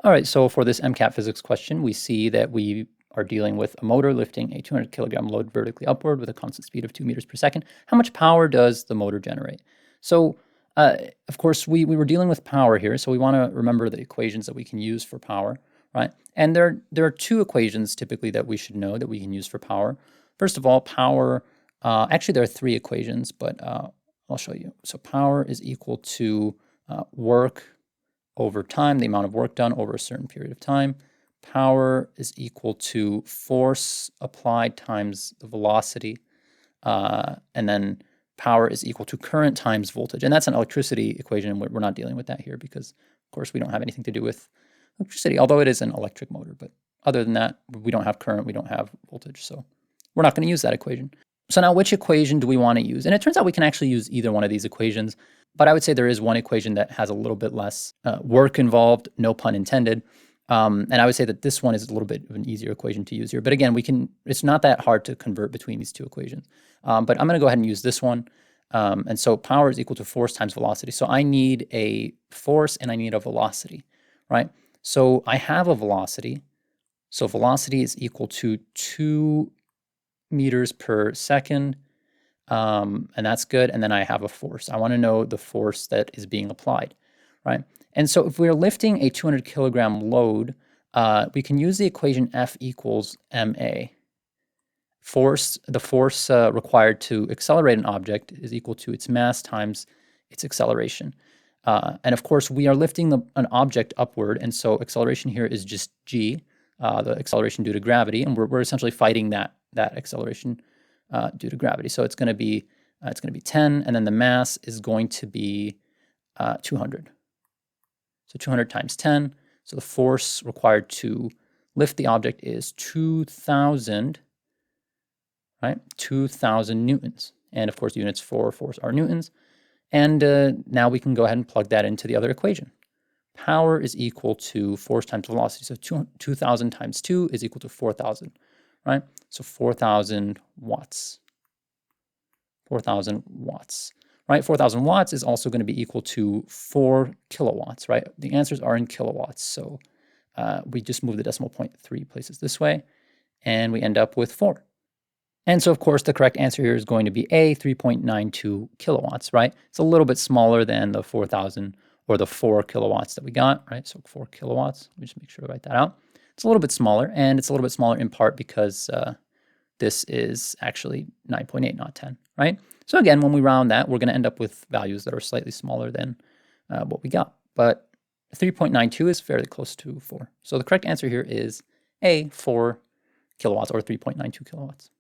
All right, so for this MCAT physics question, we see that we are dealing with a motor lifting a 200 kilogram load vertically upward with a constant speed of 2 meters per second. How much power does the motor generate? So, of course, we were dealing with power here, so we want to remember the equations that we can use for power, right? And there are two equations typically that we should know that we can use for power. First of all, power, actually there are three equations, but I'll show you. So power is equal to work over time, the amount of work done over a certain period of time. Power is equal to force applied times the velocity. And then power is equal to current times voltage. And that's an electricity equation, and we're not dealing with that here because, of course, we don't have anything to do with electricity, although it is an electric motor. But other than that, we don't have current, we don't have voltage. So we're not going to use that equation. So now which equation do we want to use? And it turns out we can actually use either one of these equations. But I would say there is one equation that has a little bit less work involved, no pun intended. And I would say that this one is a little bit of an easier equation to use here. But again, it's not that hard to convert between these two equations. But I'm going to go ahead and use this one. And so power is equal to force times velocity. So I need a force and I need a velocity, right? So I have a velocity. So velocity is equal to 2 meters per second. And that's good. And then I have a force. I want to know the force that is being applied, right? And so if we're lifting a 200 kilogram load, we can use the equation F equals ma. The force required to accelerate an object is equal to its mass times its acceleration. And of course, we are lifting an object upward, and so acceleration here is just g, the acceleration due to gravity, and we're essentially fighting that acceleration due to gravity. So it's going to be 10, and then the mass is going to be 200. So 200 times 10. So the force required to lift the object is 2,000, right? 2,000 newtons. And of course, units for force are newtons. And now we can go ahead and plug that into the other equation. Power is equal to force times velocity. So 2,000 times 2 is equal to 4,000, right? So 4,000 watts. 4,000 watts, right? 4,000 watts is also going to be equal to 4 kilowatts, right? The answers are in kilowatts. So we just move the decimal point 3 places this way, and we end up with 4. And so, of course, the correct answer here is going to be A, 3.92 kilowatts, right? It's a little bit smaller than the 4,000 or the 4 kilowatts that we got, right? So 4 kilowatts, let me just make sure to write that out. It's a little bit smaller, and it's a little bit smaller in part because this is actually 9.8, not 10, right? So again, when we round that, we're going to end up with values that are slightly smaller than what we got. But 3.92 is fairly close to 4. So the correct answer here is A, 4 kilowatts or 3.92 kilowatts.